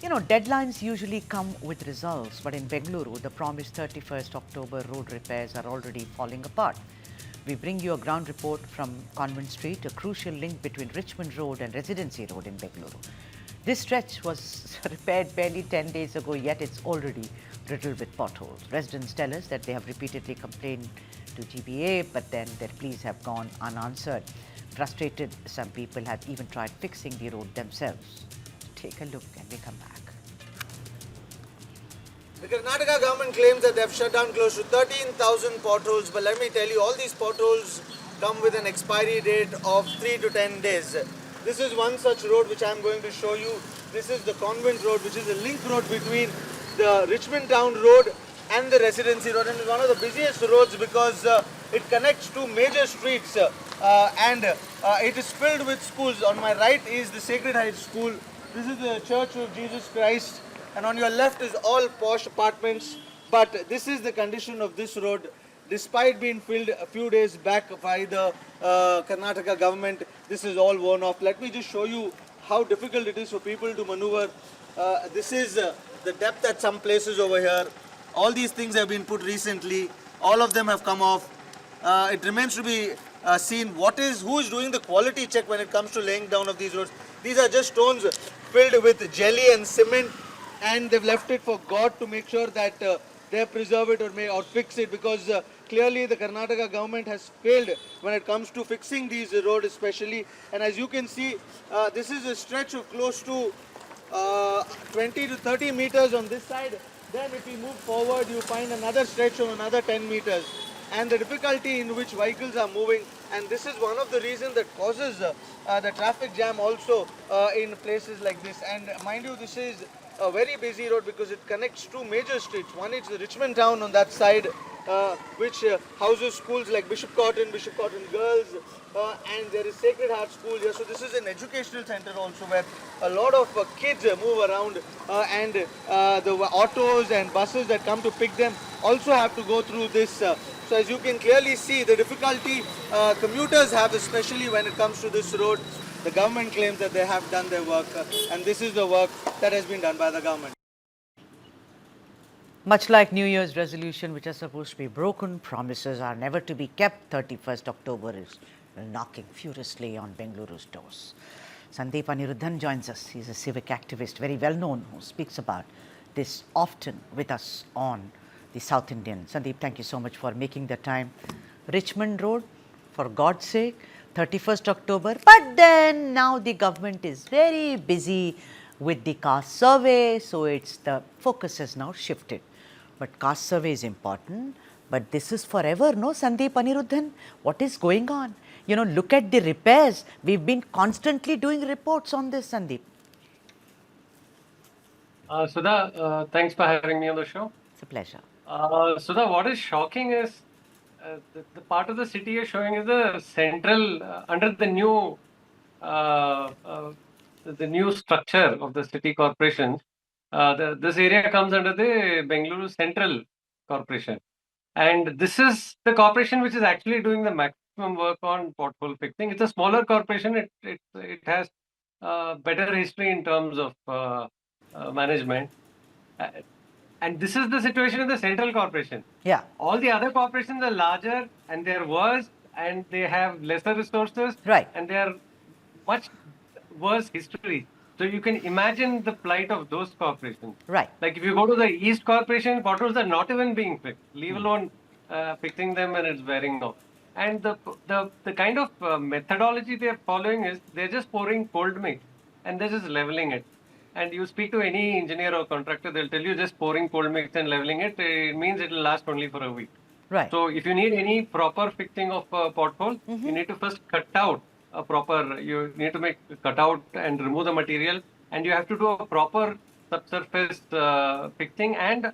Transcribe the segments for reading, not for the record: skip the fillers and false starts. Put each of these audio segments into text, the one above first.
You know, deadlines usually come with results, but in Bengaluru, the promised 31st October road repairs are already falling apart. We bring you a ground report from Convent Street, a crucial link between Richmond Road and Residency Road in Bengaluru. This stretch was repaired barely 10 days ago, yet it's already riddled with potholes. Residents tell us that they have repeatedly complained to GBA, but then their pleas have gone unanswered. Frustrated, some people have even tried fixing the road themselves. Take a look and we come back. The Karnataka government claims that they have shut down close to 13,000 potholes, but let me tell you, all these potholes come with an expiry date of 3 to 10 days. This is one such road which I am going to show you. This is the Convent Road, which is a link road between the Richmond Town Road and the Residency Road, and it's one of the busiest roads because it connects two major streets and it is filled with schools. On my right is the Sacred Heights School. This is the Church of Jesus Christ, and on your left is all posh apartments. But this is the condition of this road, despite being filled a few days back by the Karnataka government. This is all worn off. Let me just show you how difficult it is for people to maneuver. This is the depth at some places over here. All these things have been put recently. All of them have come off. It remains to be seen who is doing the quality check when it comes to laying down of these roads. These are just stones filled with jelly and cement, and they've left it for God to make sure that they preserve it or fix it, because clearly the Karnataka government has failed when it comes to fixing these roads especially. And as you can see, this is a stretch of close to 20 to 30 meters on this side. Then if we move forward, you find another stretch of another 10 meters. And the difficulty in which vehicles are moving, and this is one of the reasons that causes the traffic jam also in places like this. And mind you, this is a very busy road because it connects two major streets. One is the Richmond town on that side, which houses schools like Bishop Cotton Girls, and there is Sacred Heart School here. So this is an educational center also where a lot of kids move around, and the autos and buses that come to pick them also have to go through this. So as you can clearly see, the difficulty commuters have, especially when it comes to this road. The government claims that they have done their work, and this is the work that has been done by the government. Much like New Year's resolution, which are supposed to be broken, promises are never to be kept. 31st October is knocking furiously on Bengaluru's doors. Sandeep Aniruddhan joins us. He's a civic activist, very well known, who speaks about this often with us on the South Indian. Sandeep, thank you so much for making the time. Richmond Road, for God's sake, 31st October. But then now the government is very busy with the caste survey, so the focus has now shifted. But caste survey is important, but this is forever, no, Sandeep Aniruddhan? What is going on? You know, look at the repairs. We've been constantly doing reports on this, Sandeep. Sudha, thanks for having me on the show. It's a pleasure. Sudha, what is shocking is the part of the city you're showing is the central, under the new structure of the city corporation. This area comes under the Bengaluru Central Corporation. And this is the corporation which is actually doing the maximum work on pothole fixing. It's a smaller corporation. It has better history in terms of management. And this is the situation in the central corporation. Yeah. All the other corporations are larger and they're worse and they have lesser resources. Right. And they are much worse history. So you can imagine the plight of those corporations. Right. Like if you go to the East Corporation, potholes are not even being fixed, leave alone fixing them when it's wearing off. And the kind of methodology they're following is they're just pouring cold mix and they're just leveling it. And you speak to any engineer or contractor, they'll tell you just pouring cold mix and leveling it, it means it will last only for a week. Right. So if you need any proper fixing of a pothole, you need to first cut out you need to cut out and remove the material, and you have to do a proper subsurface fixing and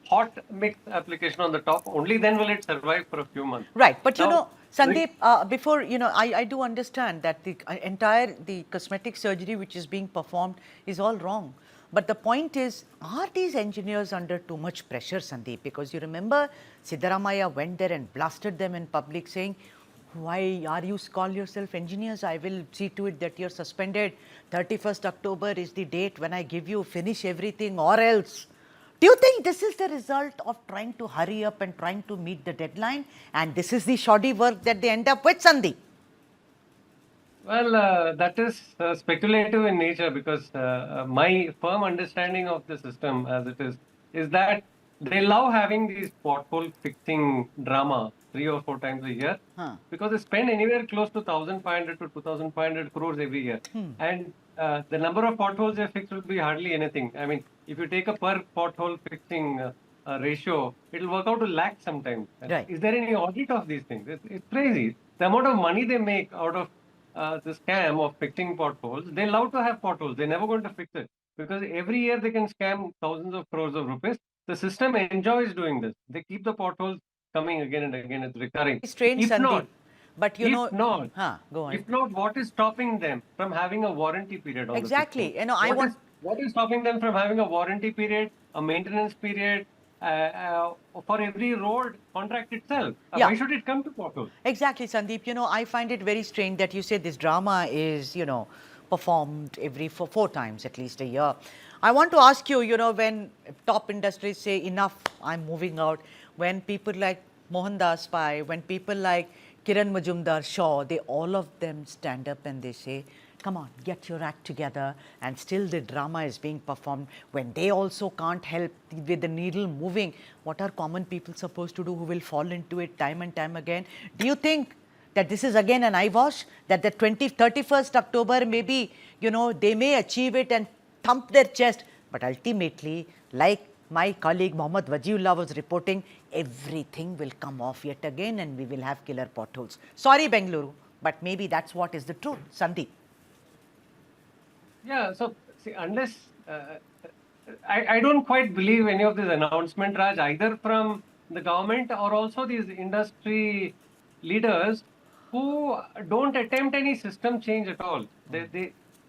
hot mix application on the top. Only then will it survive for a few months. Right. But you know, Sandeep, before, I do understand that the cosmetic surgery which is being performed is all wrong. But the point is, are these engineers under too much pressure, Sandeep? Because you remember Siddaramaiah went there and blasted them in public saying, Why are you call yourself engineers? I will see to it that you're suspended. 31st October is the date when I give you finish everything or else. Do you think this is the result of trying to hurry up and trying to meet the deadline? And this is the shoddy work that they end up with, Sandeep? Well, that is speculative in nature because my firm understanding of the system as it is that they love having these pothole fixing drama 3 or 4 times a year Huh. because they spend anywhere close to 1,500 to 2,500 crores every year. And the number of potholes they fix will be hardly anything. I mean, if you take a per pothole fixing ratio, it will work out to lakhs sometimes. Right. Is there any audit of these things? It's crazy. The amount of money they make out of the scam of fixing potholes, they love to have potholes. They're never going to fix it because every year they can scam thousands of crores of rupees. The system enjoys doing this. They keep the potholes coming again and again. It's recurring. Strange, If Sandeep. not, But you if know, not, huh, go on. if not, what is stopping them from having a warranty period on Exactly. the system? You know, What is stopping them from having a warranty period, a maintenance period for every road contract itself? Yeah. Why should it come to potholes? Exactly, Sandeep. You know, I find it very strange that you say this drama is, you know, performed every four times at least a year. I want to ask you, you know, when top industries say enough, I'm moving out, when people like Mohandas Pai, when people like Kiran Majumdar Shaw, they all of them stand up and they say, come on, get your act together, and still the drama is being performed when they also can't help with the needle moving. What are common people supposed to do who will fall into it time and time again? Do you think that this is again an eyewash, that the 31st October maybe, you know, they may achieve it and thump their chest, but ultimately, like my colleague Mohammad Wajiullah was reporting, everything will come off yet again and we will have killer potholes. Sorry, Bengaluru, but maybe that's what is the truth. Sandeep. Yeah, so see, unless I don't quite believe any of this announcement, Raj, either from the government or also these industry leaders who don't attempt any system change at all.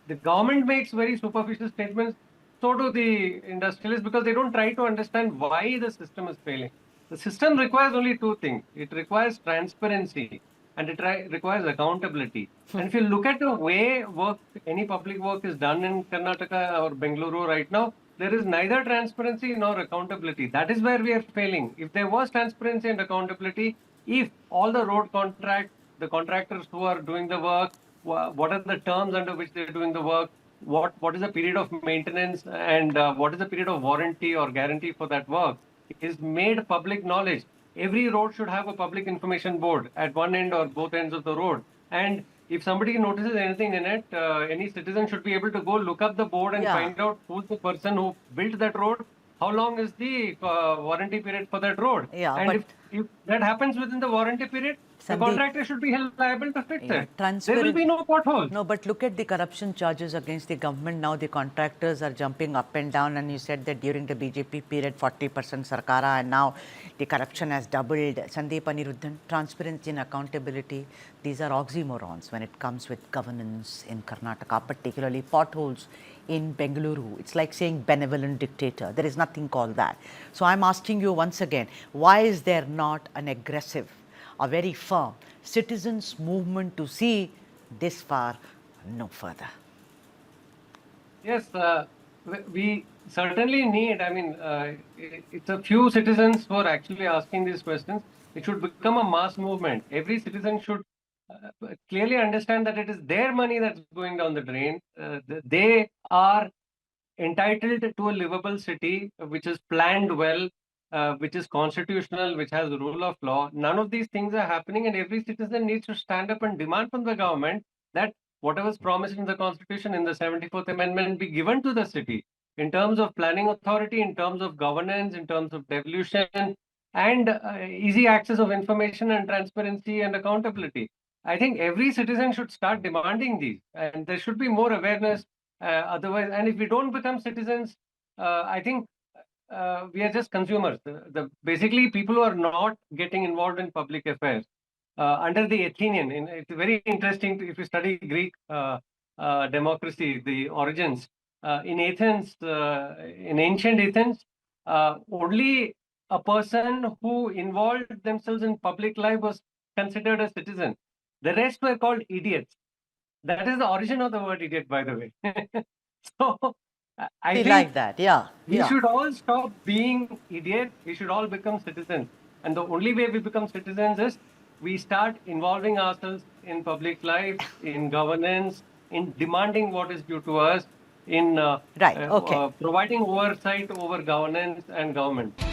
The government makes very superficial statements, so do the industrialists, because they don't try to understand why the system is failing. The system requires only two things. It requires transparency and it requires accountability. And if you look at the way any public work is done in Karnataka or Bengaluru right now, there is neither transparency nor accountability. That is where we are failing. If there was transparency and accountability, if all the road the contractors who are doing the work, what are the terms under which they're doing the work, what is the period of maintenance, and what is the period of warranty or guarantee for that work, is made public knowledge. Every road should have a public information board at one end or both ends of the road. And if somebody notices anything in it, any citizen should be able to go look up the board and find out who's the person who built that road, how long is the warranty period for that road. Yeah, and if that happens within the warranty period, the contractor should be held liable to fix it. There will be no potholes. No, but look at the corruption charges against the government now. The contractors are jumping up and down, and you said that during the BJP period, 40% Sarkara, and now the corruption has doubled. Sandeep Aniruddhan, transparency and accountability, these are oxymorons when it comes with governance in Karnataka, particularly potholes in Bengaluru. It's like saying benevolent dictator. There is nothing called that. So I'm asking you once again, why is there not an aggressive, a very firm citizens movement to see this far, no further? Yes, we certainly need, I mean, it's a few citizens who are actually asking these questions. It should become a mass movement. Every citizen should clearly understand that it is their money that's going down the drain. They are entitled to a livable city which is planned well, which is constitutional, which has the rule of law. None of these things are happening, and every citizen needs to stand up and demand from the government that whatever is promised in the Constitution, in the 74th Amendment, be given to the city in terms of planning authority, in terms of governance, in terms of devolution, and easy access of information and transparency and accountability. I think every citizen should start demanding these, and there should be more awareness. Otherwise, and if we don't become citizens, I think we are just consumers. Basically, people who are not getting involved in public affairs under the Athenian. It's very interesting if you study Greek democracy, the origins. In Athens, in ancient Athens, only a person who involved themselves in public life was considered a citizen. The rest were called idiots. That is the origin of the word idiot, by the way. So I We think like that, yeah. we yeah. should all stop being idiots. We should all become citizens. And the only way we become citizens is we start involving ourselves in public life, in governance, in demanding what is due to us, in Right, okay. providing oversight over governance and government.